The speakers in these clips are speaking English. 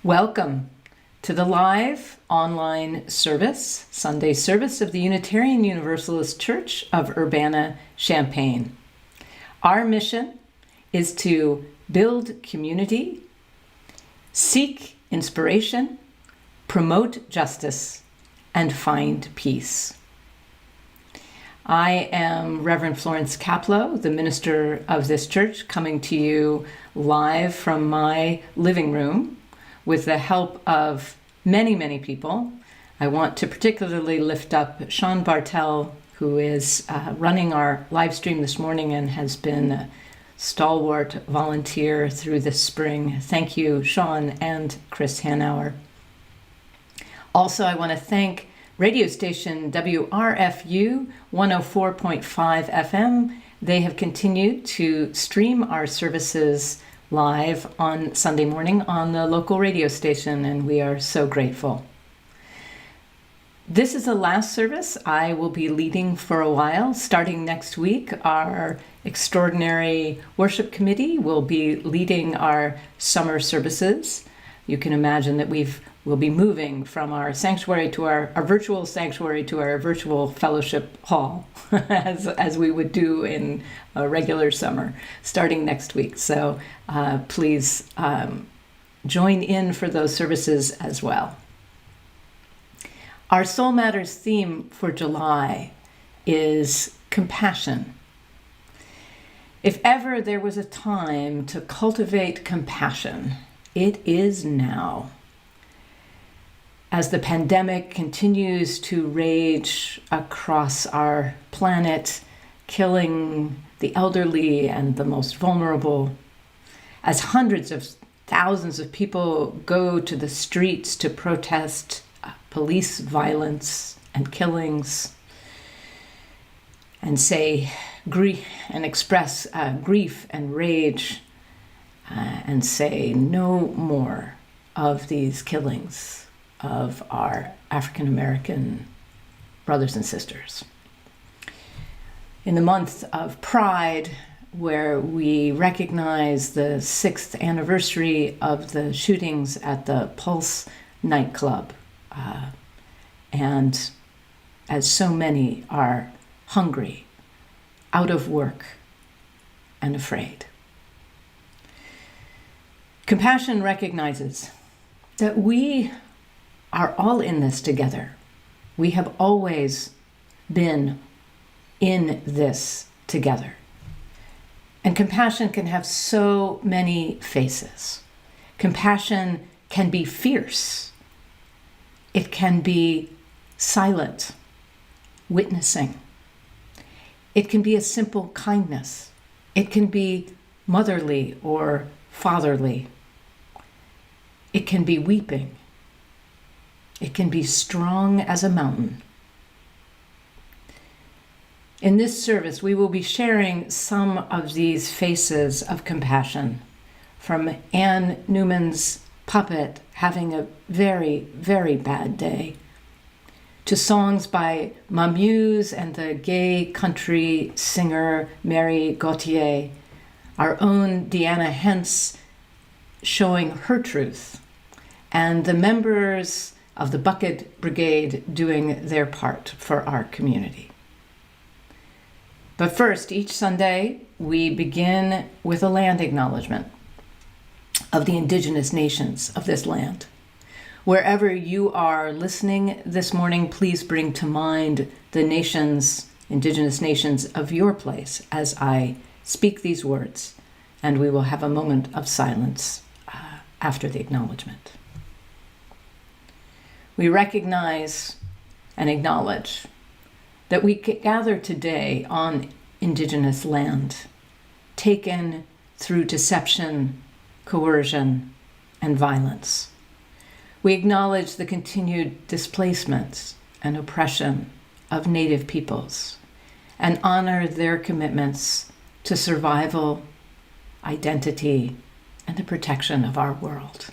Welcome to the live online service, Sunday service of the Unitarian Universalist Church of Urbana-Champaign. Our mission is to build community, seek inspiration, promote justice, and find peace. I am Reverend Florence Kaplow, the minister of this church, coming to you live from my living room with the help of many people. I want to particularly lift up Sean Bartell, who is running our live stream this morning and has been a stalwart volunteer through this spring. Thank you, Sean and Chris Hanauer. Also, I want to thank radio station WRFU 104.5 FM. They have continued to stream our services live on Sunday morning on the local radio station, and we are so grateful. This is the last service I will be leading for a while. Starting next week, our extraordinary worship committee will be leading our summer services. You can imagine that we'll be moving from our sanctuary to our virtual sanctuary to our virtual fellowship hall, as we would do in a regular summer, starting next week. So please join in for those services as well. Our Soul Matters theme for July is compassion. If ever there was a time to cultivate compassion, it is now. As the pandemic continues to rage across our planet, killing the elderly and the most vulnerable, as hundreds of thousands of people go to the streets to protest police violence and killings, and say grief and express grief and rage, and say no more of these killings of our African American brothers and sisters. In the month of Pride, where we recognize the 6th anniversary of the shootings at the Pulse nightclub, and as so many are hungry, out of work, and afraid. Compassion recognizes that we are all in this together. We have always been in this together. And compassion can have so many faces. Compassion can be fierce. It can be silent, witnessing. It can be a simple kindness. It can be motherly or fatherly. It can be weeping. It can be strong as a mountain. In this service, we will be sharing some of these faces of compassion, from Anne Newman's puppet having a very bad day, to songs by Mamuse and the gay country singer Mary Gauthier, our own Deanna Hentz showing her truth, and the members of the Bucket Brigade doing their part for our community. But first, each Sunday, we begin with a land acknowledgement of the indigenous nations of this land. Wherever you are listening this morning, please bring to mind the nations, indigenous nations of your place as I speak these words, and we will have a moment of silence after the acknowledgement. We recognize and acknowledge that we gather today on indigenous land, taken through deception, coercion, and violence. We acknowledge the continued displacements and oppression of Native peoples and honor their commitments to survival, identity, and the protection of our world.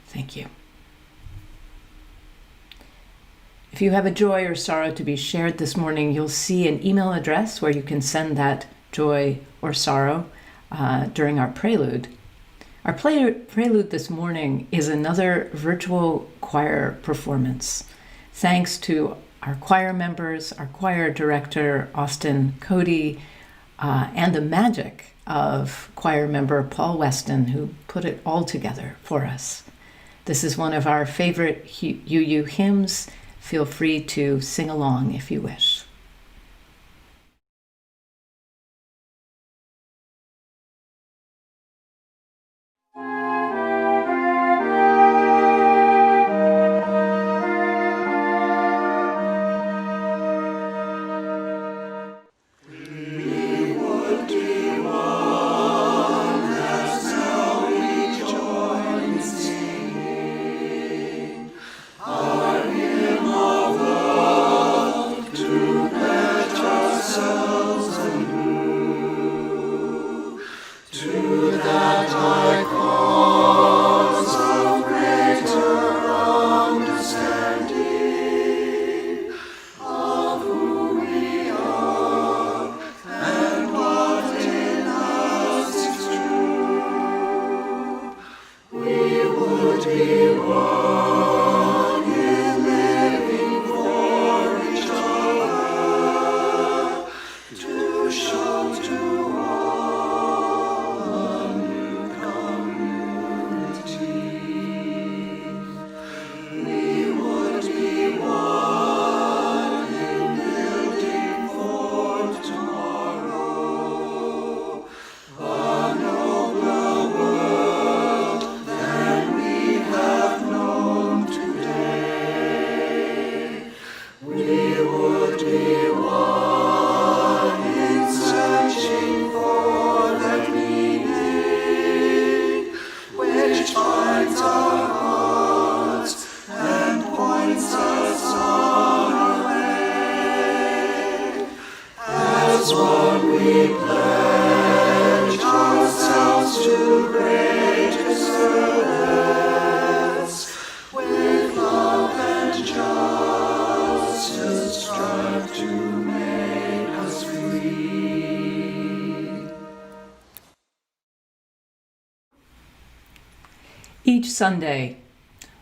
Thank you. If you have a joy or sorrow to be shared this morning, you'll see an email address where you can send that joy or sorrow during our prelude. Our prelude this morning is another virtual choir performance. Thanks to our choir members, our choir director, Austin Cody, and the magic of choir member Paul Weston, who put it all together for us. This is one of our favorite UU hymns. Feel free to sing along if you wish. Each Sunday,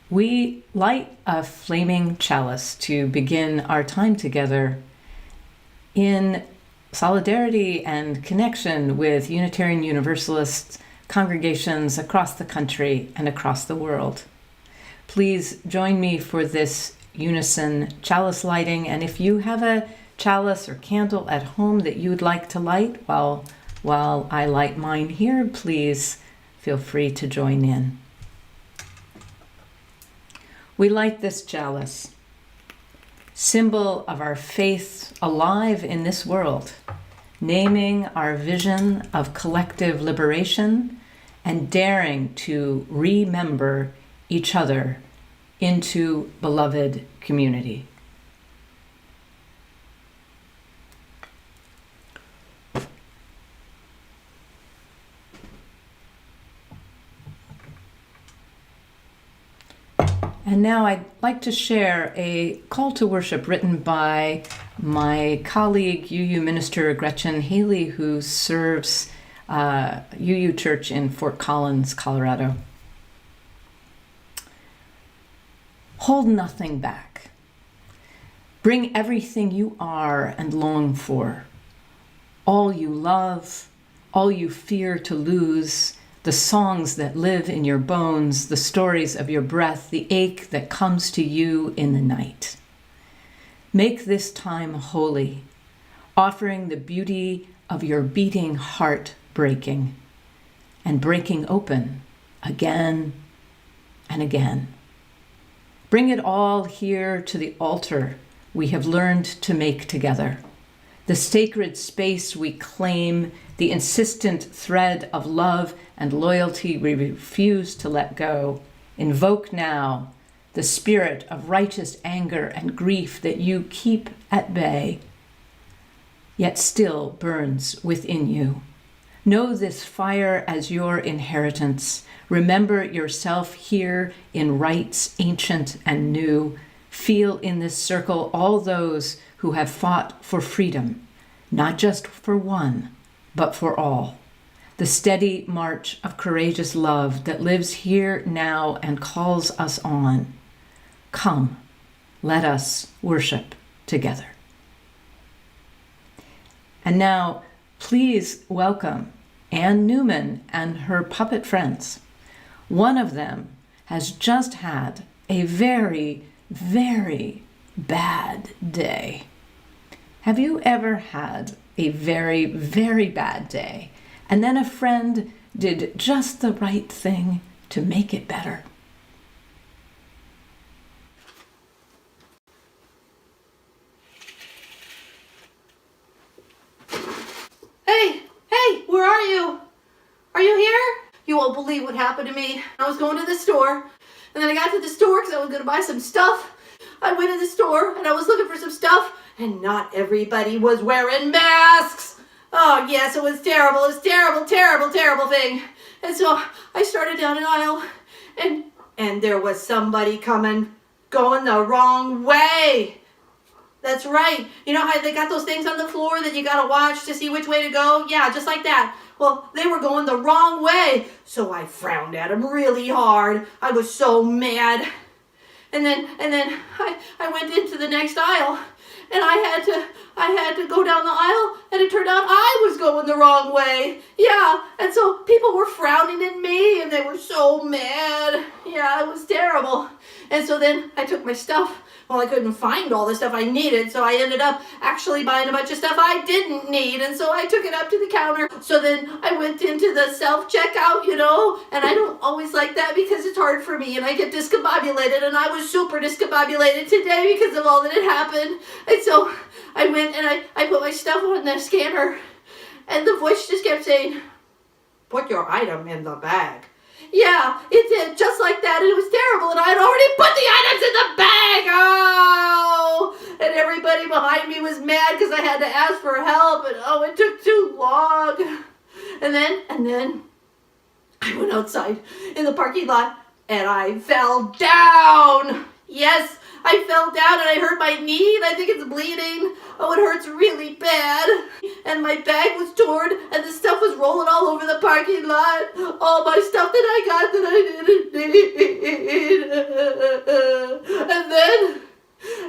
we light a flaming chalice to begin our time together in solidarity and connection with Unitarian Universalist congregations across the country and across the world. Please join me for this unison chalice lighting, and if you have a chalice or candle at home that you would like to light while I light mine here, please feel free to join in. We light this chalice, symbol of our faith alive in this world, naming our vision of collective liberation and daring to remember each other into beloved community. And now I'd like to share a call to worship written by my colleague, UU Minister Gretchen Haley, who serves UU Church in Fort Collins, Colorado. Hold nothing back. Bring everything you are and long for, all you love, all you fear to lose, the songs that live in your bones, the stories of your breath, the ache that comes to you in the night. Make this time holy, offering the beauty of your beating heart breaking and breaking open again and again. Bring it all here to the altar we have learned to make together, the sacred space we claim, the insistent thread of love and loyalty we refuse to let go. Invoke now the spirit of righteous anger and grief that you keep at bay, yet still burns within you. Know this fire as your inheritance. Remember yourself here in rites ancient and new. Feel in this circle all those who have fought for freedom, not just for one, but for all. The steady march of courageous love that lives here now and calls us on. Come, let us worship together. And now, please welcome Anne Newman and her puppet friends. One of them has just had a very, very bad day. Have you ever had a very, very bad day, and then a friend did just the right thing to make it better? Hey, where are you? Are you here? You won't believe what happened to me. I was going to the store, and then I got to the store because I was going to buy some stuff. I went to the store, and I was looking for some stuff, and not everybody was wearing masks. Oh, yes, it was terrible. It was terrible, terrible, terrible thing. And so I started down an aisle, and there was somebody going the wrong way. That's right. You know how they got those things on the floor that you gotta watch to see which way to go? Yeah, just like that. Well, they were going the wrong way. So I frowned at them really hard. I was so mad. And then I went into the next aisle, and I had to go down the aisle, and it turned out I was going the wrong way. Yeah, and so people were frowning at me, and they were so mad. Yeah, it was terrible. And so then I took my stuff. Well, I couldn't find all the stuff I needed, so I ended up actually buying a bunch of stuff I didn't need, and so I took it up to the counter. So then I went into the self-checkout, and I don't always like that because it's hard for me, and I get discombobulated, and I was super discombobulated today because of all that had happened. And so I went and I put my stuff on the scanner, and the voice just kept saying, "Put your item in the bag." Yeah, it did, just like that, and it was terrible, and I had already put the items in the bag! Oh! And everybody behind me was mad because I had to ask for help, and oh, it took too long. And then I went outside in the parking lot, and I fell down! Yes, I fell down, and I hurt my knee, and I think it's bleeding. Oh, it hurts really bad. And my bag was torn, and the stuff was rolling all over the parking lot. All my stuff that I got that I didn't need.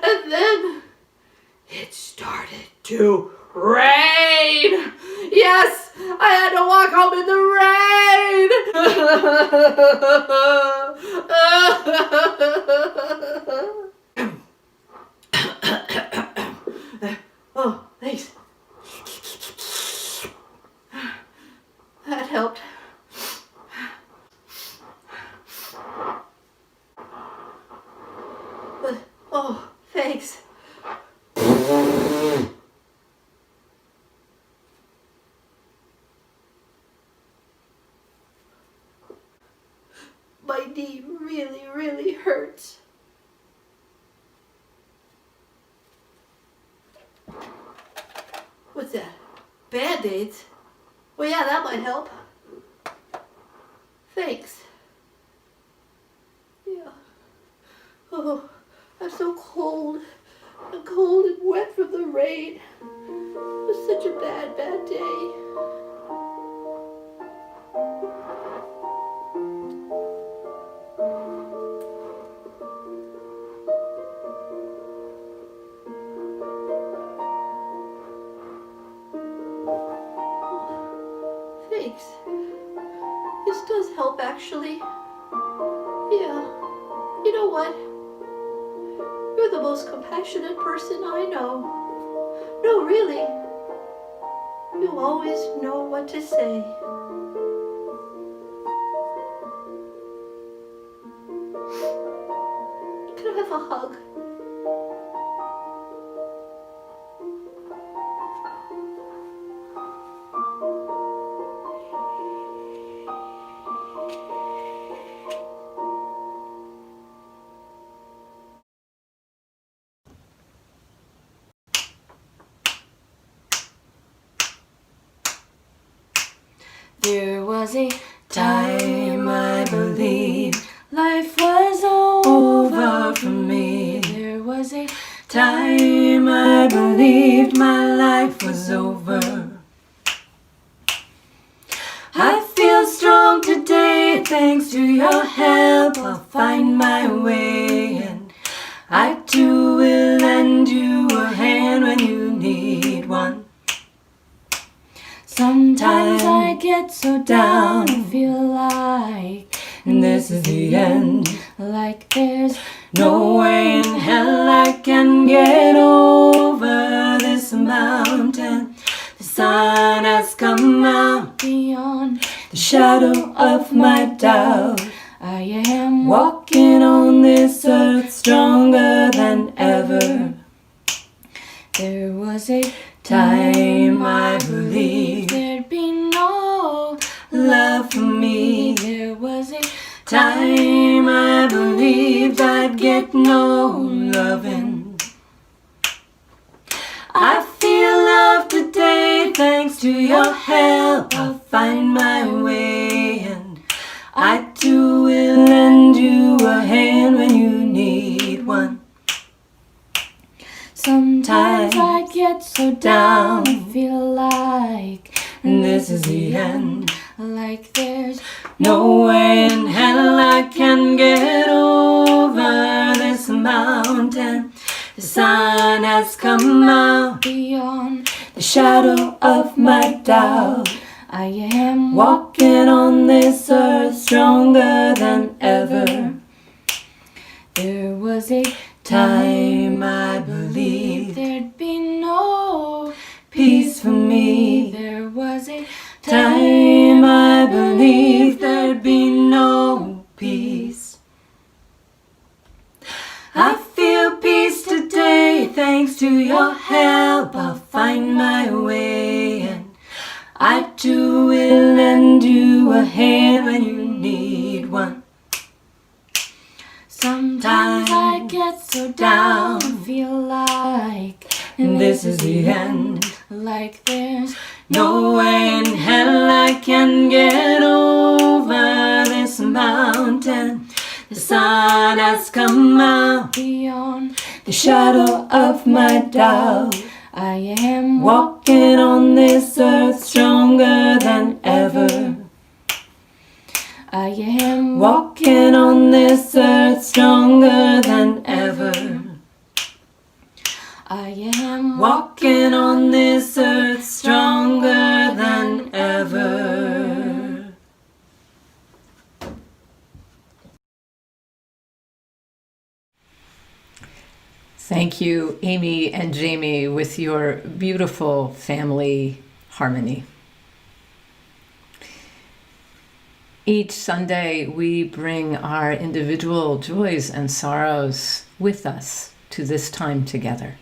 And then, it started to rain. Yes, I had to walk home in the rain. Oh, thanks. That helped. But, oh, thanks. My knee really, really hurts. What's that? Band-Aids? Well, yeah, that might help. Thanks. Yeah. Oh, I'm so cold. I'm cold and wet from the rain. It was such a bad, bad day. Thanks. This does help, actually. Yeah. You know what? You're the most compassionate person I know. No, really. You always know what to say. Can I have a hug? was a time I believed life was over for me. There was a time I believed my life was over. I feel strong today thanks to your help. I'll find my way, and I too will lend you a hand when you need one. Sometimes I get so down and feel like this is the end. Like there's no way in hell I can get over this mountain. The sun has come out beyond the shadow of my doubt. I am walking on this earth stronger than ever. There was a time I believed there'd be no love for me. There was a time I believed I'd get no loving. I feel love today thanks to your help. I'll find my way, and I too will lend you a hand when you need one. Sometimes I get so down and feel like this is the end. Like there's no way in hell I can get over this mountain. The sun has come out beyond the shadow of my doubt. I am walking on this earth stronger than ever. There was a time I believed there'd be no peace for me. There was a time I believed there'd be no peace. I feel peace today thanks to your help. I'll find my way, and I too will lend you a hand when you need one. Sometimes I get so down and feel like this is the end. Like there's no way in hell I can get over this mountain. The sun has come out beyond the shadow of my doubt. I am walking on this earth stronger than ever. I am walking on this earth stronger than ever. I am walking on this earth stronger than ever. Thank you, Amy and Jamie, with your beautiful family harmony. Each Sunday, we bring our individual joys and sorrows with us to this time together.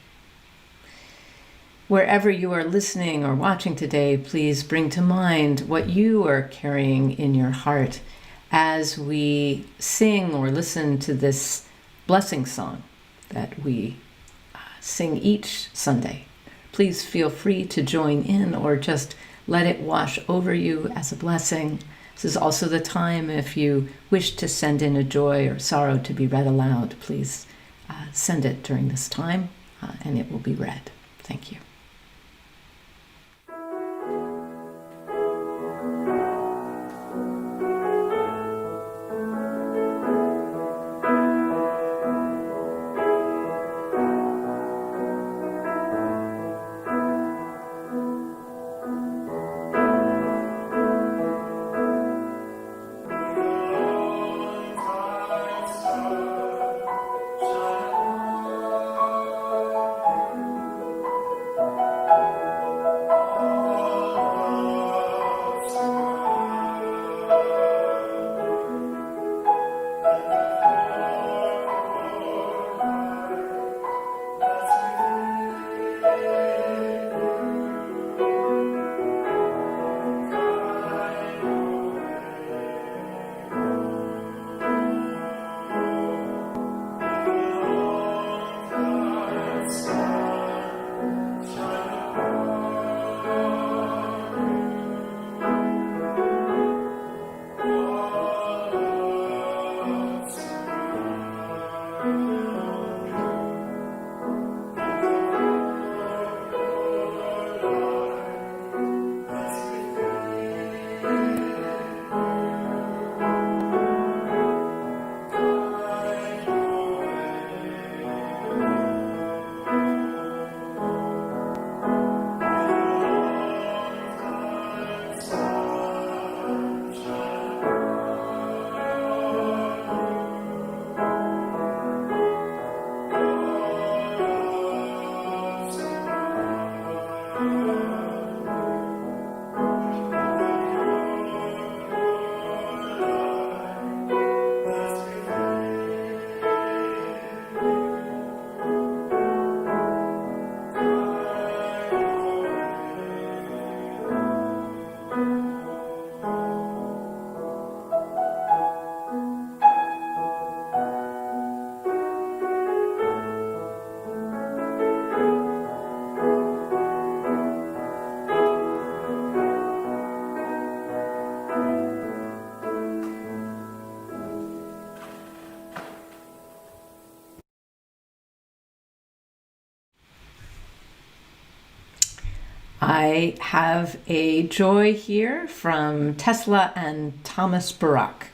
Wherever you are listening or watching today, please bring to mind what you are carrying in your heart as we sing or listen to this blessing song that we sing each Sunday. Please feel free to join in or just let it wash over you as a blessing. This is also the time, if you wish to send in a joy or sorrow to be read aloud, please send it during this time and it will be read. Thank you. I have a joy here from Tesla and Thomas Barak.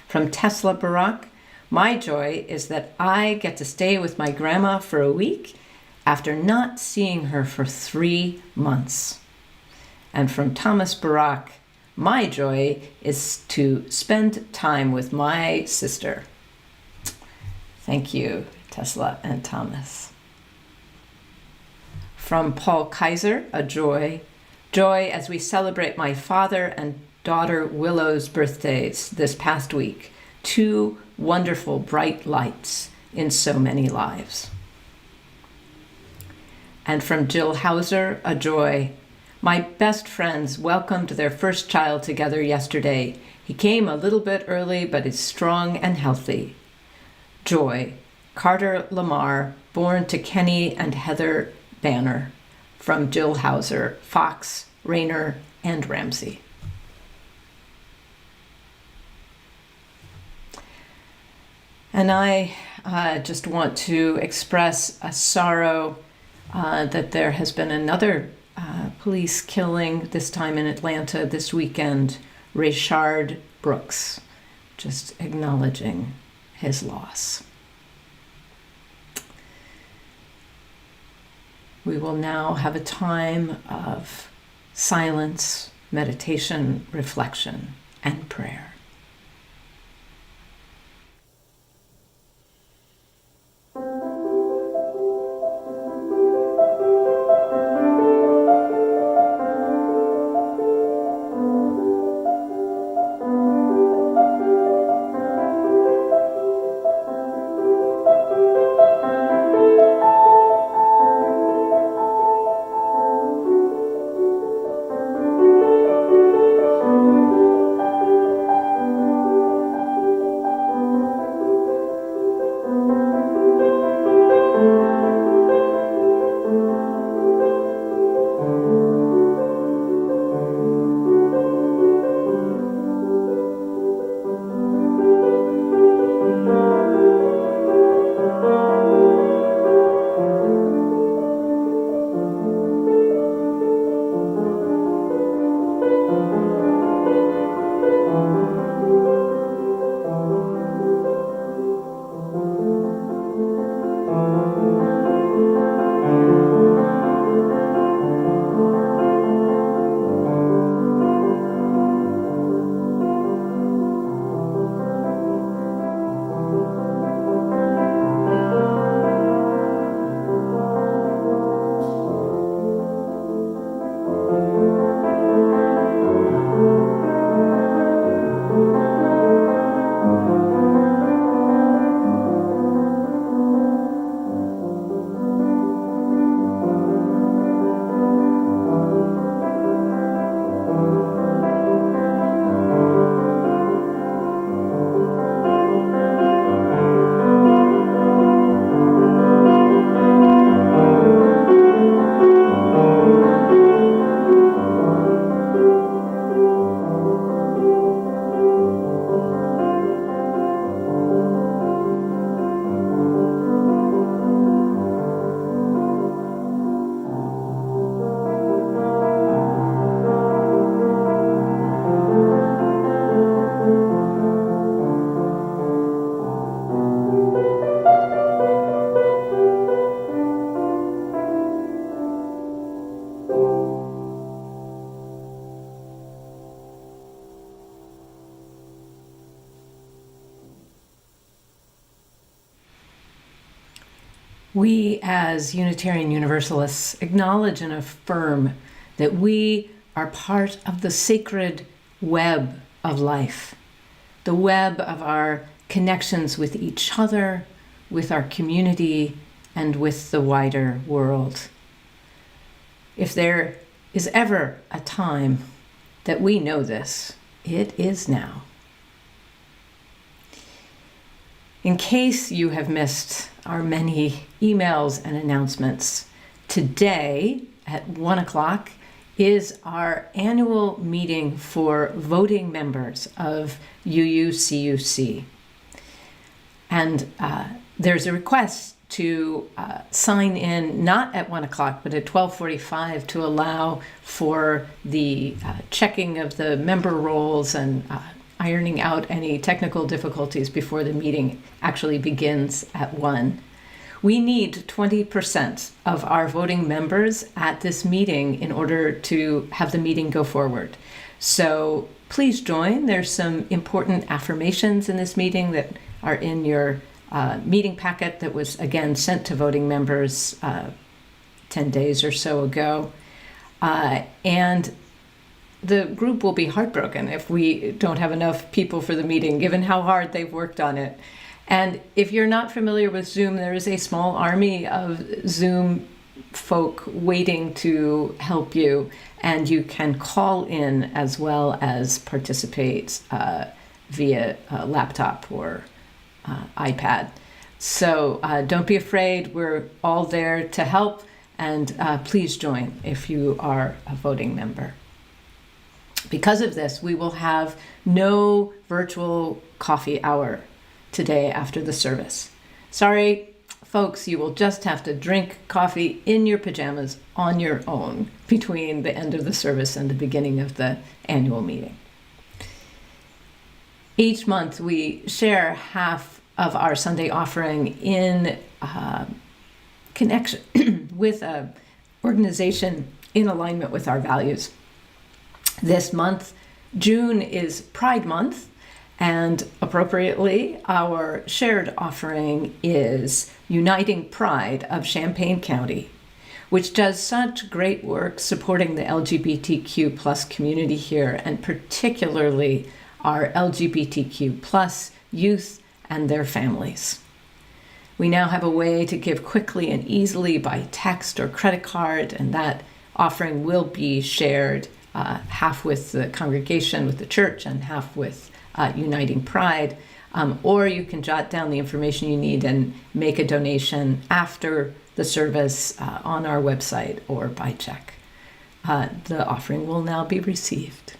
From Tesla Barak, my joy is that I get to stay with my grandma for a week after not seeing her for 3 months. And from Thomas Barak, my joy is to spend time with my sister. Thank you, Tesla and Thomas. From Paul Kaiser, a joy. Joy as we celebrate my father and daughter Willow's birthdays this past week. 2 wonderful bright lights in so many lives. And from Jill Hauser, a joy. My best friends welcomed their first child together yesterday. He came a little bit early, but is strong and healthy. Joy. Carter Lamar, born to Kenny and Heather Banner, from Jill Hauser, Fox, Rayner, and Ramsey. And I just want to express a sorrow that there has been another police killing, this time in Atlanta this weekend, Rayshard Brooks, just acknowledging his loss. We will now have a time of silence, meditation, reflection, and prayer. We, as Unitarian Universalists, acknowledge and affirm that we are part of the sacred web of life, the web of our connections with each other, with our community, and with the wider world. If there is ever a time that we know this, it is now. In case you have missed our many emails and announcements, today at 1 o'clock is our annual meeting for voting members of UUCUC. And there's a request to sign in not at 1 o'clock but at 12:45 to allow for the checking of the member rolls and ironing out any technical difficulties before the meeting actually begins at 1. We need 20% of our voting members at this meeting in order to have the meeting go forward. So please join. There's some important affirmations in this meeting that are in your meeting packet that was again sent to voting members 10 days or so ago. And the group will be heartbroken if we don't have enough people for the meeting, given how hard they've worked on it. And if you're not familiar with Zoom, there is a small army of Zoom folk waiting to help you, and you can call in as well as participate via laptop or iPad. So don't be afraid. We're all there to help, and please join if you are a voting member. Because of this, we will have no virtual coffee hour today after the service. Sorry, folks, you will just have to drink coffee in your pajamas on your own between the end of the service and the beginning of the annual meeting. Each month, we share half of our Sunday offering in connection with an organization in alignment with our values. This month, June, is Pride Month, and appropriately, our shared offering is Uniting Pride of Champaign County, which does such great work supporting the LGBTQ plus community here, and particularly our LGBTQ plus youth and their families. We now have a way to give quickly and easily by text or credit card, and that offering will be shared half with the congregation, with the church, and half with Uniting Pride. Or you can jot down the information you need and make a donation after the service on our website or by check. The offering will now be received.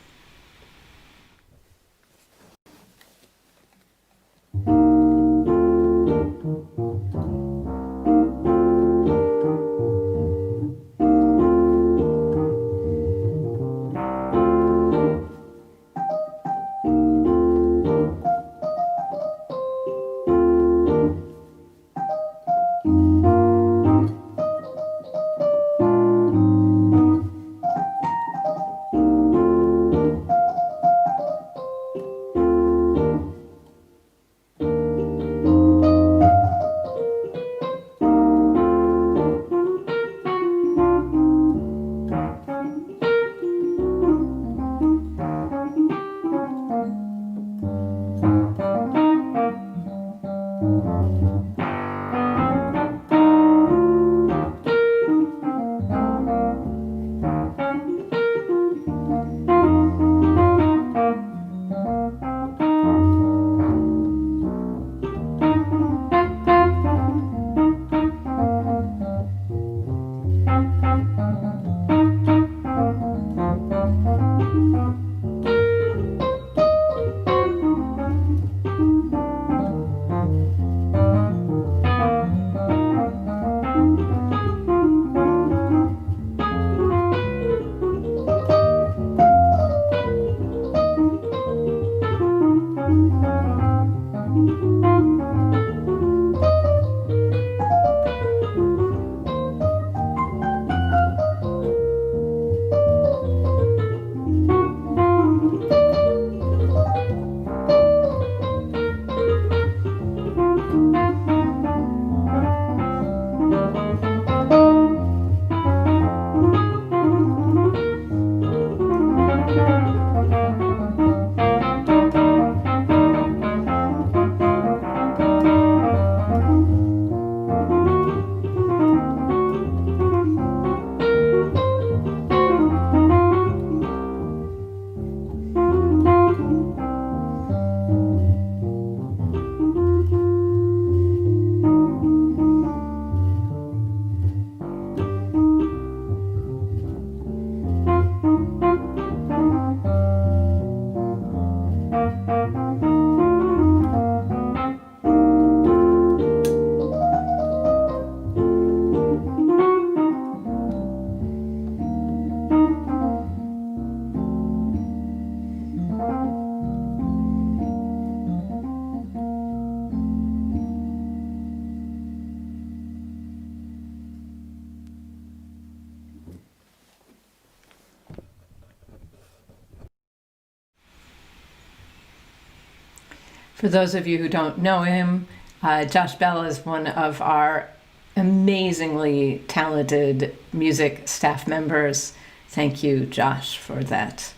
For those of you who don't know him, Josh Bell is one of our amazingly talented music staff members. Thank you, Josh, for that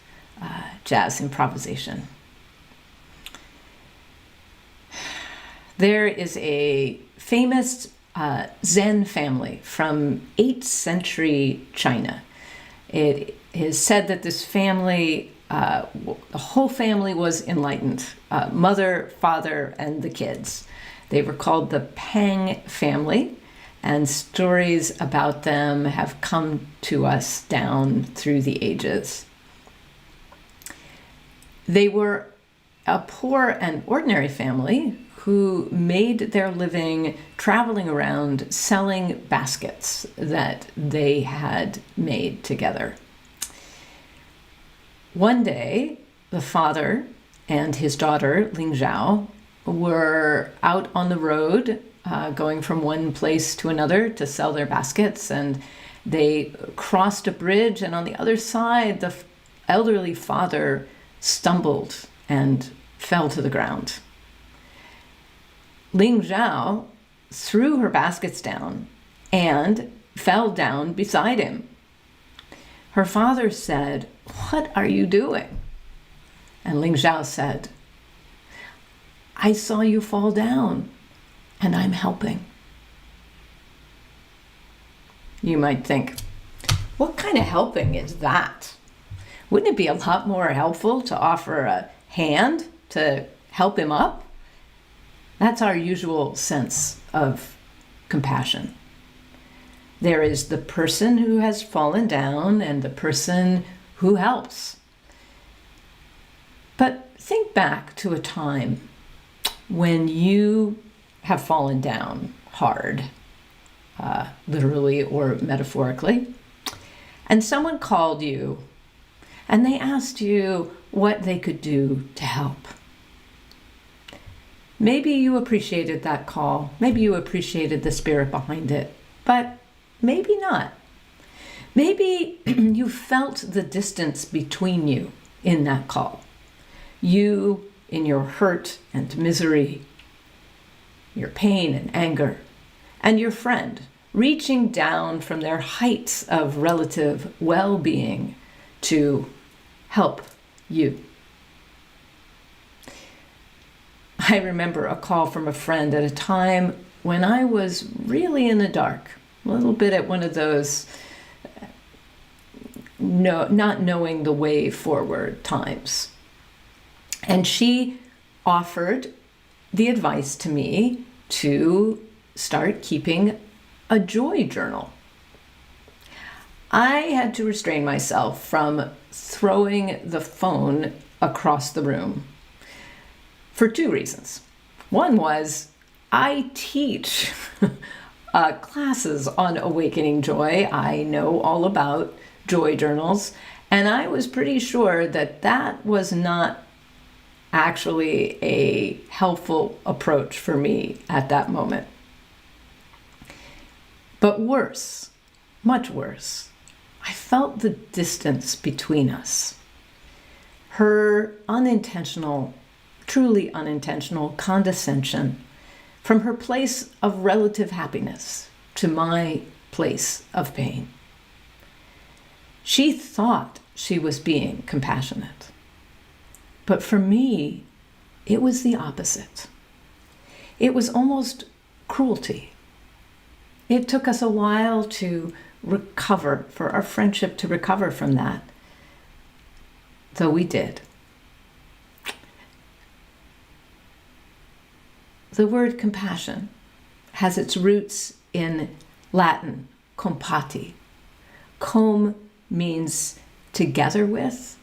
jazz improvisation. There is a famous Zen family from 8th century China. It is said that this family, the whole family was enlightened, mother, father, and the kids. They were called the Pang family, and stories about them have come to us down through the ages. They were a poor and ordinary family who made their living traveling around selling baskets that they had made together. One day, the father and his daughter, Ling Zhao, were out on the road going from one place to another to sell their baskets, and they crossed a bridge, and on the other side, the elderly father stumbled and fell to the ground. Ling Zhao threw her baskets down and fell down beside him. Her father said, "What are you doing?" And Ling Zhao said, "I saw you fall down, and I'm helping." You might think, what kind of helping is that? Wouldn't it be a lot more helpful to offer a hand to help him up? That's our usual sense of compassion. There is the person who has fallen down and the person who helps. But think back to a time when you have fallen down hard, literally or metaphorically, and someone called you and they asked you what they could do to help. Maybe you appreciated that call. Maybe you appreciated the spirit behind it, but maybe not. Maybe you felt the distance between you in that call. You in your hurt and misery, your pain and anger, and your friend reaching down from their heights of relative well-being to help you. I remember a call from a friend at a time when I was really in the dark, a little bit at one of those not knowing the way forward times. And she offered the advice to me to start keeping a joy journal. I had to restrain myself from throwing the phone across the room for two reasons. One was I teach classes on awakening joy. I know all about joy journals, and I was pretty sure that that was not actually a helpful approach for me at that moment. But worse, much worse, I felt the distance between us. Her unintentional, truly unintentional condescension from her place of relative happiness to my place of pain. She thought she was being compassionate. But for me, it was the opposite. It was almost cruelty. It took us a while to recover, for our friendship to recover from that, though we did. The word compassion has its roots in Latin, compati. Com means together with,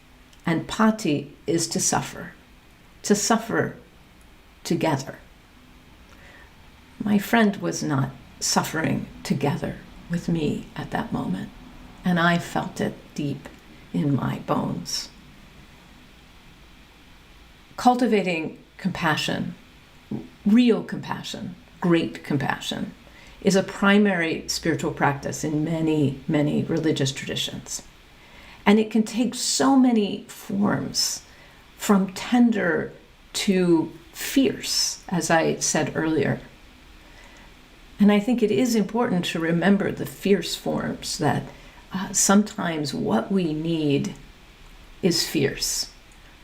and pati is to suffer together. My friend was not suffering together with me at that moment, and I felt it deep in my bones. Cultivating compassion, real compassion, great compassion, is a primary spiritual practice in many, many religious traditions. And it can take so many forms, from tender to fierce, as I said earlier. And I think it is important to remember the fierce forms, that sometimes what we need is fierce,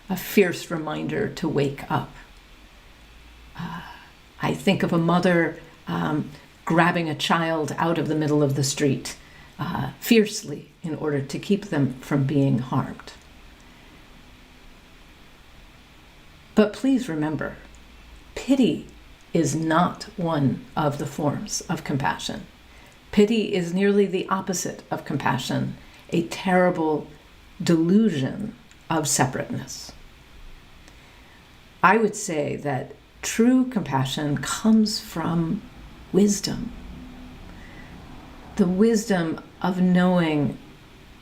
a fierce reminder to wake up. I think of a mother grabbing a child out of the middle of the street fiercely in order to keep them from being harmed. But please remember, pity is not one of the forms of compassion. Pity is nearly the opposite of compassion, a terrible delusion of separateness. I would say that true compassion comes from wisdom. The wisdom of knowing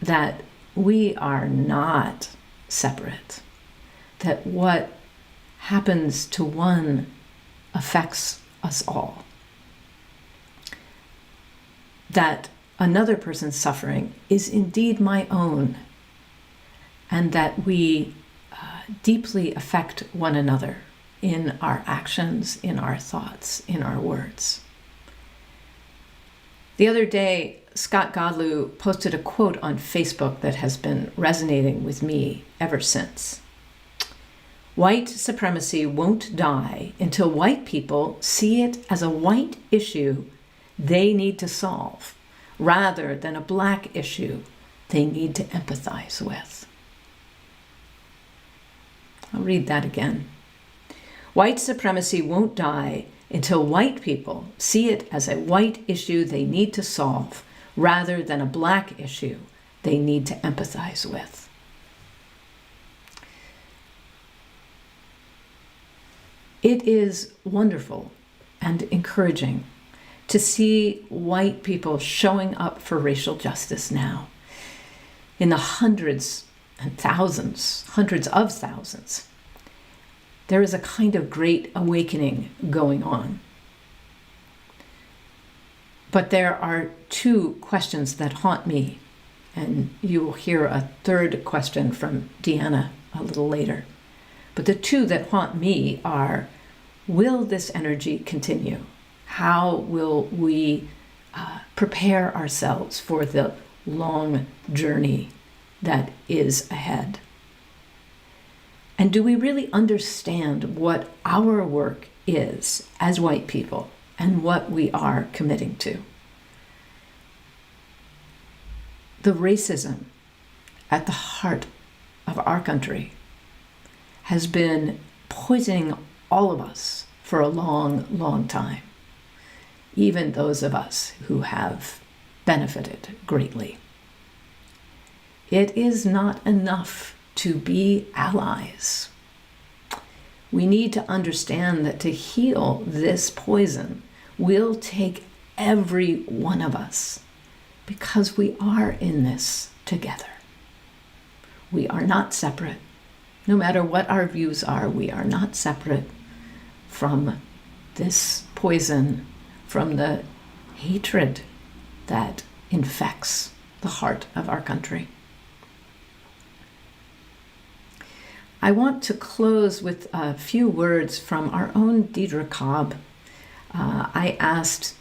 that we are not separate, that what happens to one affects us all, that another person's suffering is indeed my own, and that we deeply affect one another in our actions, in our thoughts, in our words. The other day, Scott Godlew posted a quote on Facebook that has been resonating with me ever since. White supremacy won't die until white people see it as a white issue they need to solve, rather than a black issue they need to empathize with. I'll read that again. White supremacy won't die until white people see it as a white issue they need to solve, rather than a black issue they need to empathize with. It is wonderful and encouraging to see white people showing up for racial justice now in the hundreds and thousands, hundreds of thousands. There is a kind of great awakening going on. But there are two questions that haunt me, and you will hear a third question from Deanna a little later. But the two that haunt me are, will this energy continue? How will we prepare ourselves for the long journey that is ahead? And do we really understand what our work is as white people and what we are committing to? The racism at the heart of our country has been poisoning all of us for a long, long time, even those of us who have benefited greatly. It is not enough to be allies. We need to understand that to heal this poison will take every one of us, because we are in this together. We are not separate. No matter what our views are, we are not separate from this poison, from the hatred that infects the heart of our country. I want to close with a few words from our own Deidre Cobb. I asked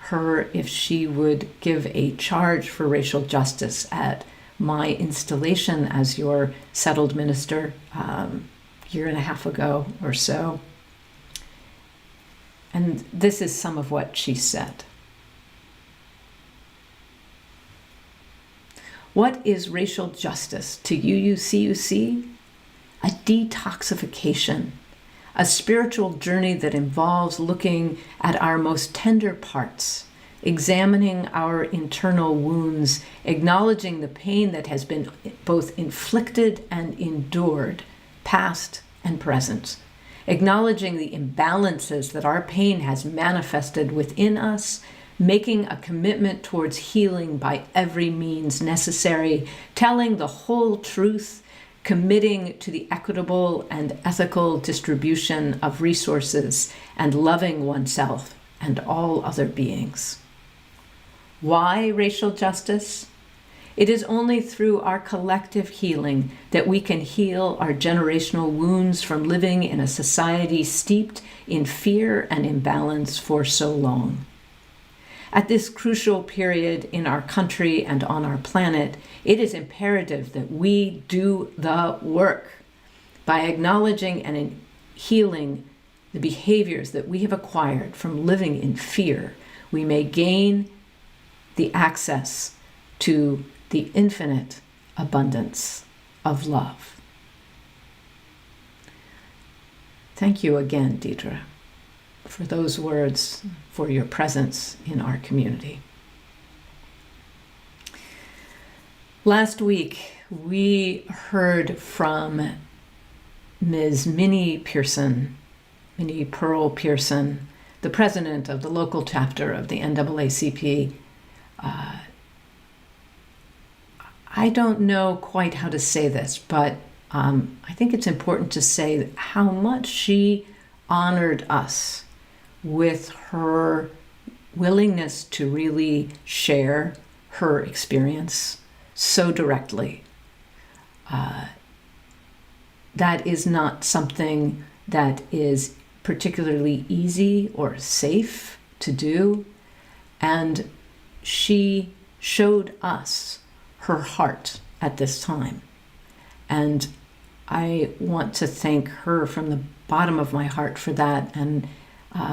her if she would give a charge for racial justice at my installation as your settled minister a year and a half ago or so. And this is some of what she said. What is racial justice to UUCUC? A detoxification, a spiritual journey that involves looking at our most tender parts, examining our internal wounds, acknowledging the pain that has been both inflicted and endured, past and present, acknowledging the imbalances that our pain has manifested within us, making a commitment towards healing by every means necessary, telling the whole truth, committing to the equitable and ethical distribution of resources, and loving oneself and all other beings. Why racial justice? It is only through our collective healing that we can heal our generational wounds from living in a society steeped in fear and imbalance for so long. At this crucial period in our country and on our planet, it is imperative that we do the work by acknowledging and healing the behaviors that we have acquired from living in fear. We may gain the access to the infinite abundance of love. Thank you again, Deidre, for those words, for your presence in our community. Last week, we heard from Ms. Minnie Pearl Pearson, the president of the local chapter of the NAACP. I don't know quite how to say this, but I think it's important to say how much she honored us with her willingness to really share her experience so directly. That is not something that is particularly easy or safe to do. And she showed us her heart at this time. And I want to thank her from the bottom of my heart for that. And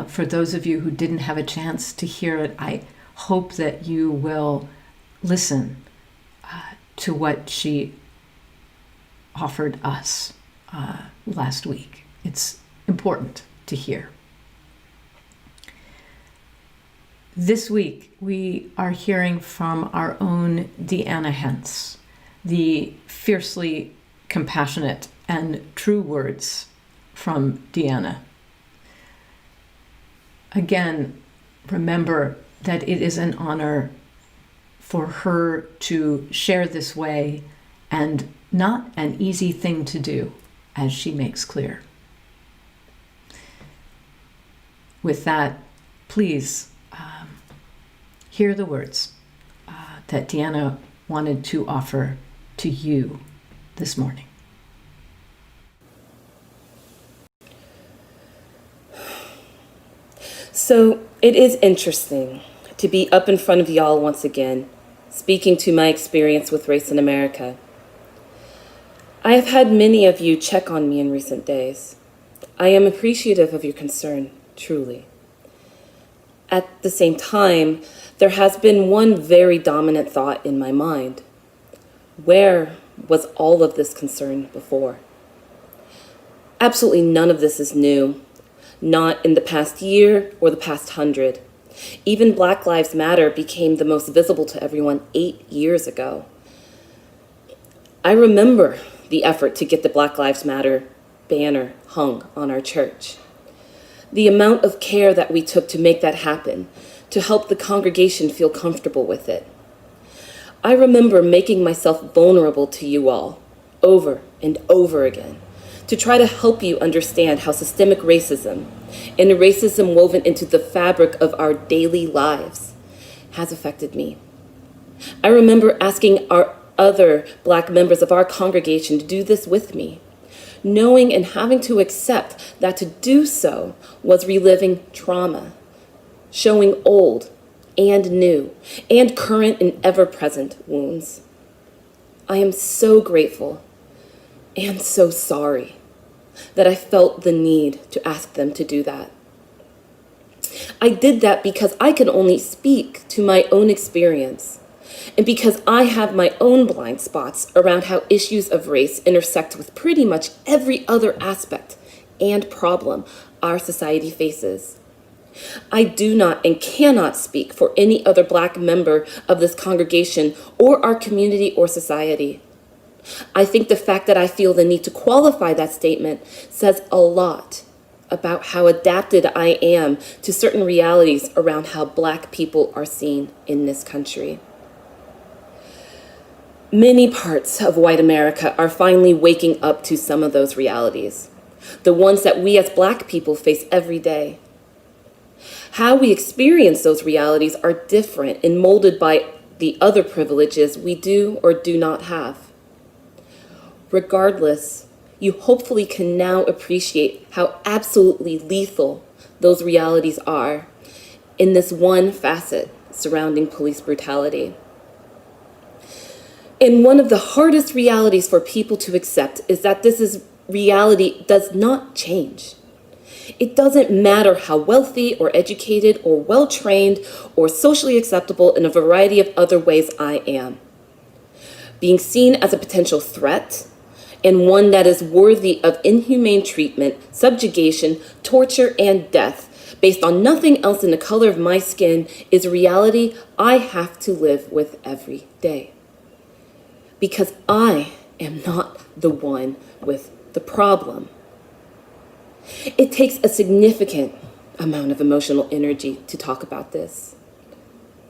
for those of you who didn't have a chance to hear it, I hope that you will listen to what she offered us last week. It's important to hear. This week, we are hearing from our own Deanna Hentz, the fiercely compassionate and true words from Deanna. Again, remember that it is an honor for her to share this way, and not an easy thing to do, as she makes clear. With that, please hear the words that Deanna wanted to offer to you this morning. So it is interesting to be up in front of y'all once again, speaking to my experience with race in America. I have had many of you check on me in recent days. I am appreciative of your concern, truly. At the same time, there has been one very dominant thought in my mind. Where was all of this concern before? Absolutely none of this is new, not in the past year or the past 100. Even Black Lives Matter became the most visible to everyone 8 years ago. I remember the effort to get the Black Lives Matter banner hung on our church. The amount of care that we took to make that happen, to help the congregation feel comfortable with it. I remember making myself vulnerable to you all, over and over again, to try to help you understand how systemic racism, and racism woven into the fabric of our daily lives, has affected me. I remember asking our other Black members of our congregation to do this with me, knowing and having to accept that to do so was reliving trauma, showing old and new and current and ever-present wounds. I am so grateful and so sorry that I felt the need to ask them to do that. I did that because I could only speak to my own experience, and because I have my own blind spots around how issues of race intersect with pretty much every other aspect and problem our society faces. I do not and cannot speak for any other Black member of this congregation or our community or society. I think the fact that I feel the need to qualify that statement says a lot about how adapted I am to certain realities around how Black people are seen in this country. Many parts of white America are finally waking up to some of those realities, the ones that we as Black people face every day. How we experience those realities are different and molded by the other privileges we do or do not have. Regardless, you hopefully can now appreciate how absolutely lethal those realities are in this one facet surrounding police brutality. And one of the hardest realities for people to accept is that reality does not change. It doesn't matter how wealthy or educated or well-trained or socially acceptable in a variety of other ways I am. Being seen as a potential threat and one that is worthy of inhumane treatment, subjugation, torture, and death based on nothing else than the color of my skin is a reality I have to live with every day. Because I am not the one with the problem. It takes a significant amount of emotional energy to talk about this.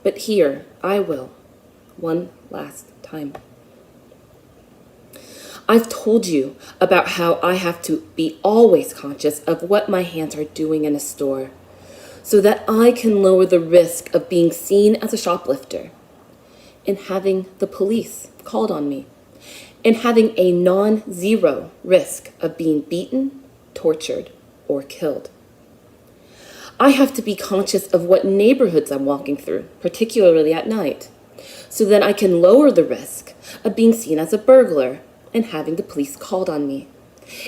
But here, I will, one last time. I've told you about how I have to be always conscious of what my hands are doing in a store so that I can lower the risk of being seen as a shoplifter and having the police called on me and having a non-zero risk of being beaten, tortured, or killed. I have to be conscious of what neighborhoods I'm walking through, particularly at night, so that I can lower the risk of being seen as a burglar and having the police called on me,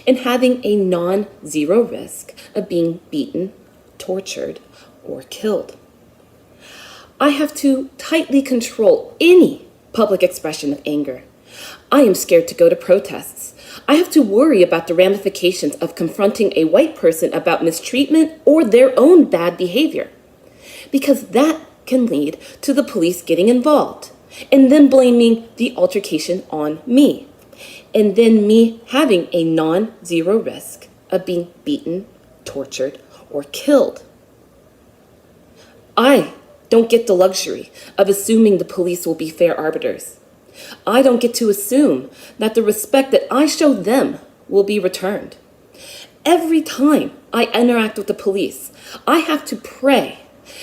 and having a non-zero risk of being beaten, tortured, or killed. I have to tightly control any public expression of anger. I am scared to go to protests. I have to worry about the ramifications of confronting a white person about mistreatment or their own bad behavior, because that can lead to the police getting involved and then blaming the altercation on me, and then me having a non-zero risk of being beaten, tortured, or killed. I don't get the luxury of assuming the police will be fair arbiters. I don't get to assume that the respect that I show them will be returned. Every time I interact with the police, I have to pray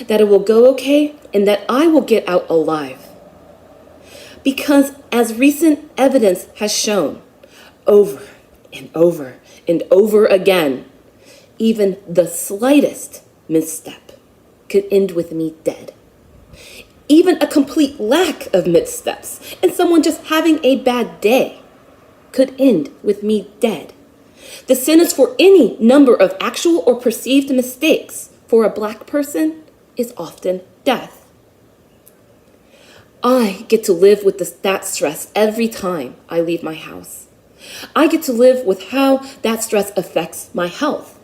that it will go okay and that I will get out alive. Because as recent evidence has shown, over and over and over again, even the slightest misstep could end with me dead. Even a complete lack of missteps and someone just having a bad day could end with me dead. The sentence for any number of actual or perceived mistakes for a Black person is often death. I get to live with that stress every time I leave my house. I get to live with how that stress affects my health.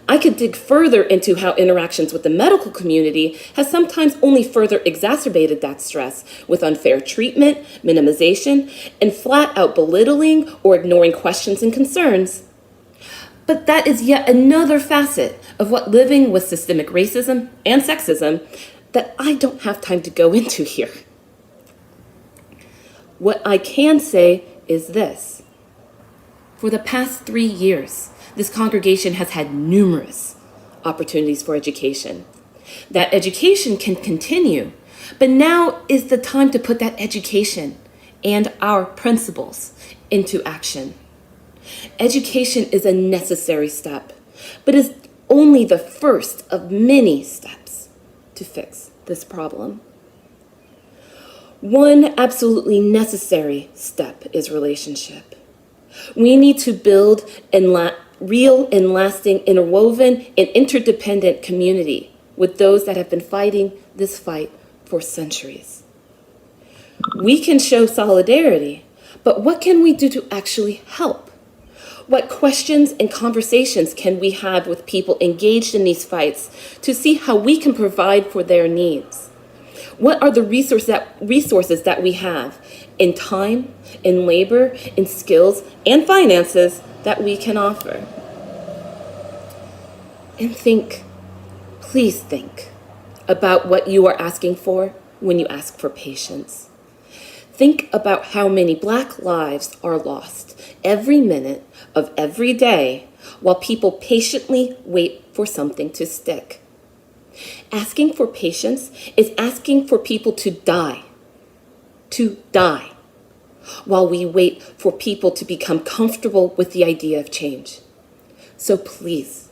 I could dig further into how interactions with the medical community has sometimes only further exacerbated that stress with unfair treatment, minimization, and flat-out belittling or ignoring questions and concerns. But that is yet another facet of what living with systemic racism and sexism that I don't have time to go into here. What I can say is this. For the past 3 years, this congregation has had numerous opportunities for education. That education can continue, but now is the time to put that education and our principles into action. Education is a necessary step, but is only the first of many steps to fix this problem. One absolutely necessary step is relationship. We need to build real and lasting, interwoven and interdependent community with those that have been fighting this fight for centuries. We can show solidarity, but what can we do to actually help? What questions and conversations can we have with people engaged in these fights to see how we can provide for their needs? What are the resources that we have in time, in labor, in skills, and finances that we can offer? And please think about what you are asking for when you ask for patience. Think about how many Black lives are lost every minute of every day while people patiently wait for something to stick. Asking for patience is asking for people to die to die while we wait for people to become comfortable with the idea of change. So please,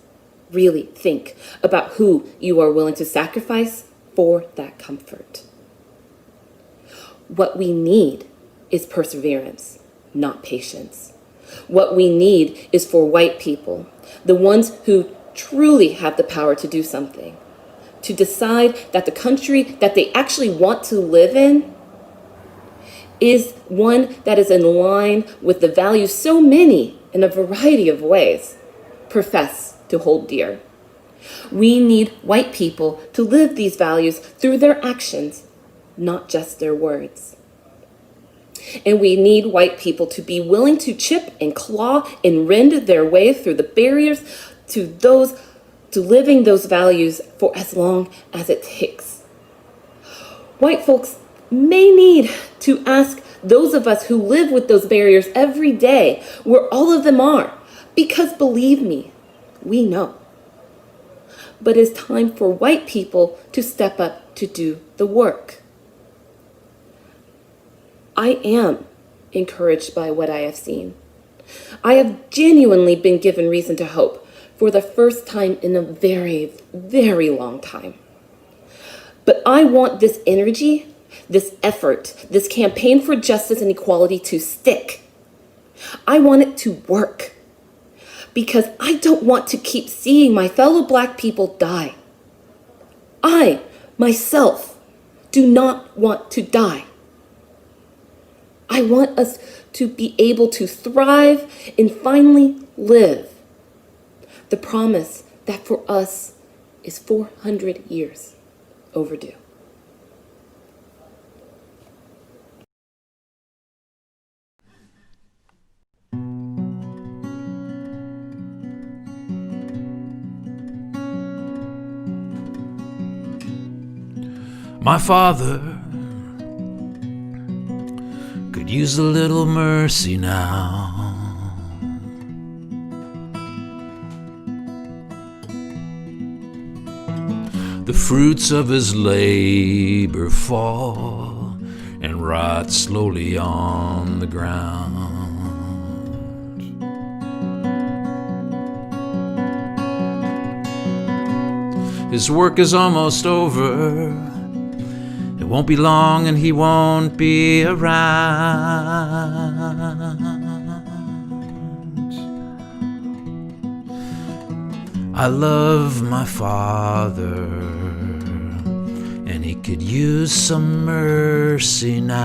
really think about who you are willing to sacrifice for that comfort. What we need is perseverance, not patience. What we need is for white people, the ones who truly have the power to do something, to decide that the country that they actually want to live in is one that is in line with the values so many, in a variety of ways, profess to hold dear. We need white people to live these values through their actions, not just their words. And we need white people to be willing to chip and claw and rend their way through the barriers to living those values for as long as it takes. White folks may need to ask those of us who live with those barriers every day where all of them are, because believe me, we know. But it's time for white people to step up to do the work. I am encouraged by what I have seen. I have genuinely been given reason to hope for the first time in a very, very long time. But I want this energy, this effort, this campaign for justice and equality to stick. I want it to work. Because I don't want to keep seeing my fellow Black people die. I, myself, do not want to die. I want us to be able to thrive and finally live the promise that for us is 400 years overdue. My father could use a little mercy now. The fruits of his labor fall and rot slowly on the ground. His work is almost over. It won't be long and he won't be around. I love my father, and he could use some mercy now.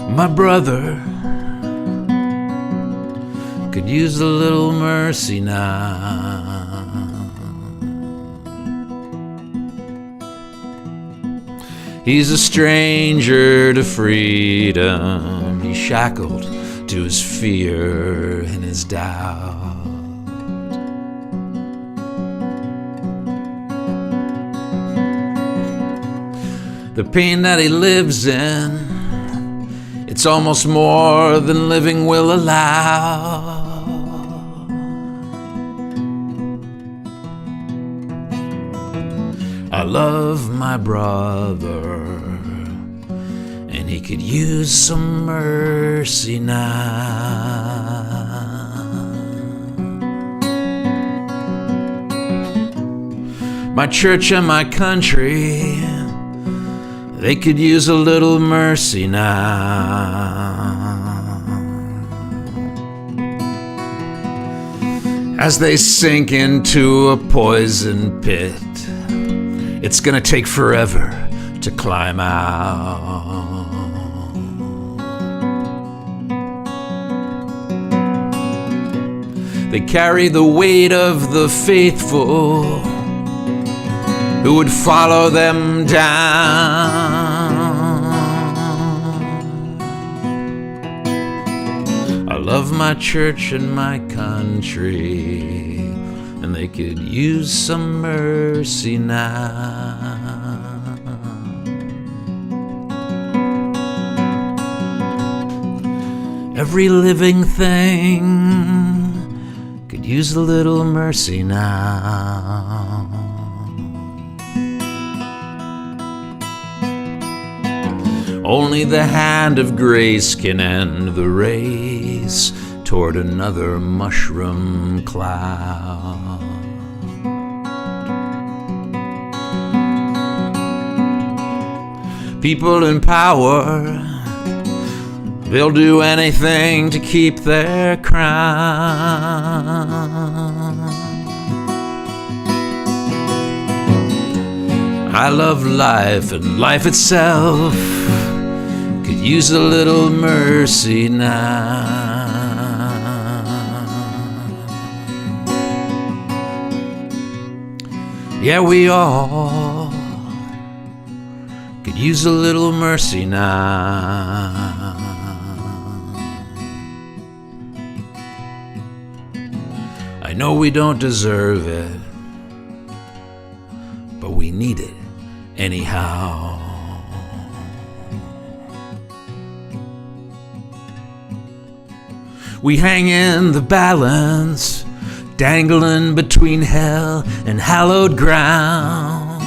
My brother could use a little mercy now. He's a stranger to freedom. He's shackled to his fear and his doubt. The pain that he lives in, it's almost more than living will allow. I love my brother, and he could use some mercy now. My church and my country, they could use a little mercy now. As they sink into a poison pit, it's gonna take forever to climb out. They carry the weight of the faithful who would follow them down. I love my church and my country, and they could use some mercy now. Every living thing could use a little mercy now. Only the hand of grace can end the race toward another mushroom cloud. People in power, they'll do anything to keep their crown. I love life, and life itself could use a little mercy now. Yeah, we all could use a little mercy now. I know we don't deserve it, but we need it anyhow. We hang in the balance, dangling between hell and hallowed ground.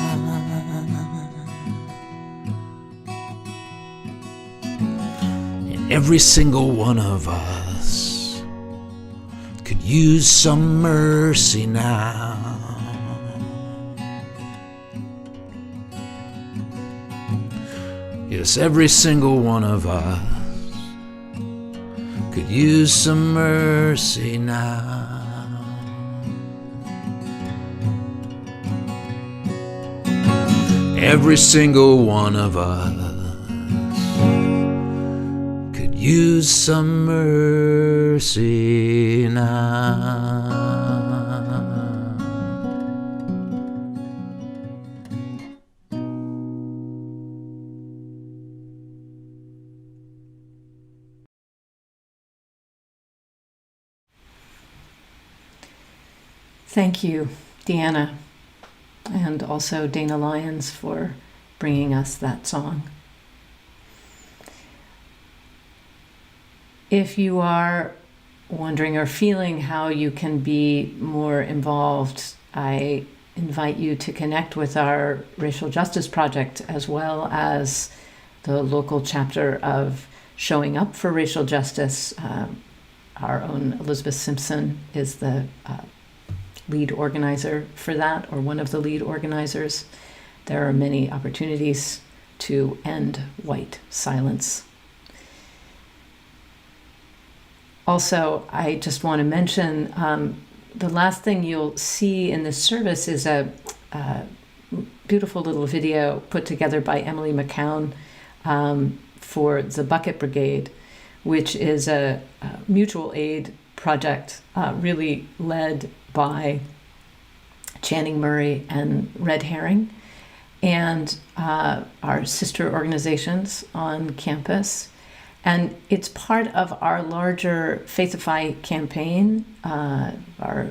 And every single one of us could use some mercy now. Yes, every single one of us could use some mercy now. Every single one of us could use some mercy now. Thank you, Deanna, and also Dana Lyons for bringing us that song. If you are wondering or feeling how you can be more involved, I invite you to connect with our Racial Justice Project, as well as the local chapter of Showing Up for Racial Justice. Our own Elizabeth Simpson is the lead organizer for that, or one of the lead organizers. There are many opportunities to end white silence. Also, I just want to mention the last thing you'll see in this service is a beautiful little video put together by Emily McCown for the Bucket Brigade, which is a mutual aid project really led by Channing Murray and Red Herring and our sister organizations on campus. And it's part of our larger Faithify campaign, our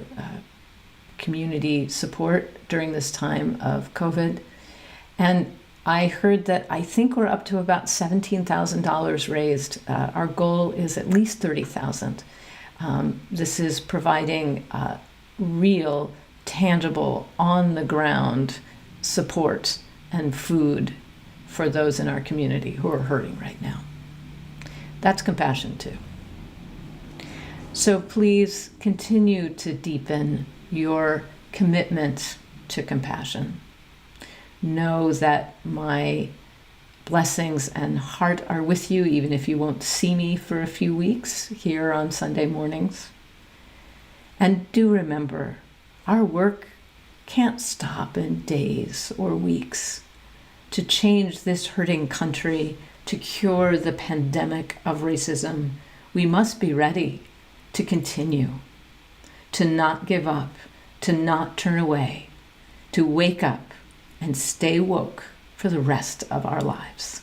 community support during this time of COVID. And I heard that I think we're up to about $17,000 raised. Our goal is at least $30,000. This is providing real, tangible, on-the-ground support and food for those in our community who are hurting right now. That's compassion too. So please continue to deepen your commitment to compassion. Know that my blessings and heart are with you, even if you won't see me for a few weeks here on Sunday mornings. And do remember, our work can't stop in days or weeks. To change this hurting country, to cure the pandemic of racism, we must be ready to continue, to not give up, to not turn away, to wake up and stay woke for the rest of our lives.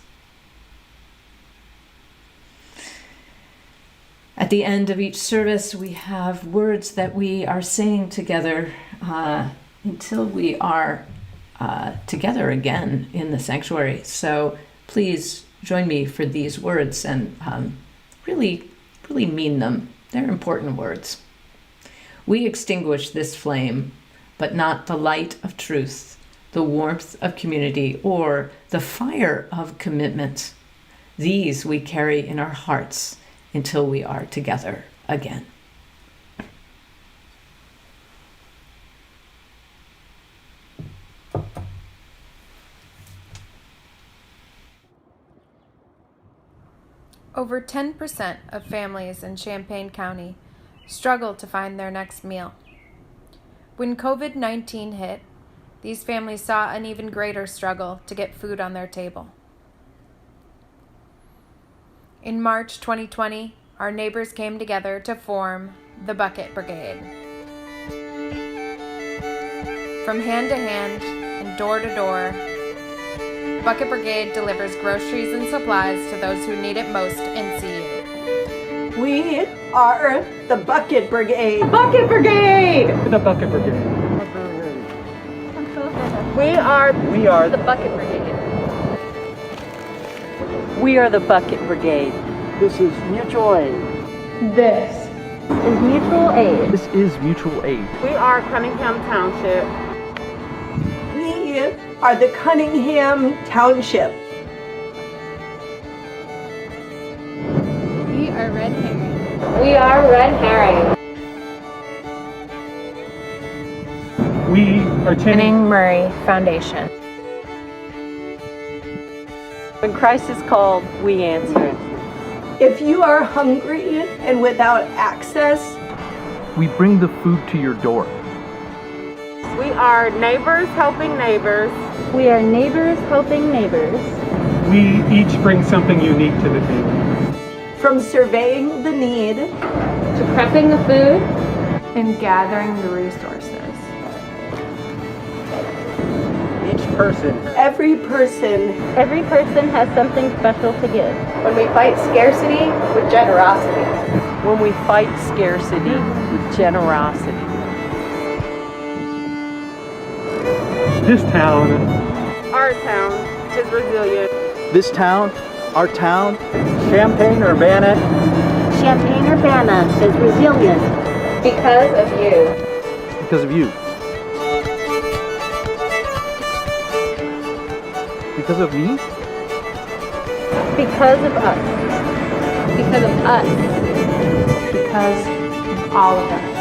At the end of each service, we have words that we are saying together until we are together again in the sanctuary. So please join me for these words and really mean them. They're important words. We extinguish this flame, but not the light of truth, the warmth of community, or the fire of commitment. These we carry in our hearts until we are together again. Over 10% of families in Champaign County struggle to find their next meal. When COVID-19 hit, these families saw an even greater struggle to get food on their table. In March 2020, our neighbors came together to form the Bucket Brigade. From hand to hand and door to door, Bucket Brigade delivers groceries and supplies to those who need it most in CU. We are the Bucket Brigade. Bucket Brigade! The Bucket Brigade. We are The Bucket Brigade. We are the Bucket Brigade. This is mutual aid. This is mutual aid. This is mutual aid. We are Cunningham Township. We are the Cunningham Township. We are Red Herring. We are Red Herring. We are Channing Murray Foundation. When Christ is called, we answer. If you are hungry and without access, We bring the food to your door. We are neighbors helping neighbors. We are neighbors helping neighbors. We each bring something unique to the table. from surveying the need To prepping the food. And gathering the resources. Each person. every person. Every person has something special to give. When we fight scarcity with generosity. When we fight scarcity with generosity. This town. Our town is resilient. This town. Our town. Champaign-Urbana. Champaign-Urbana is resilient. Because of you. Because of you. Because of me? Because of us. Because of us. Because of all of us.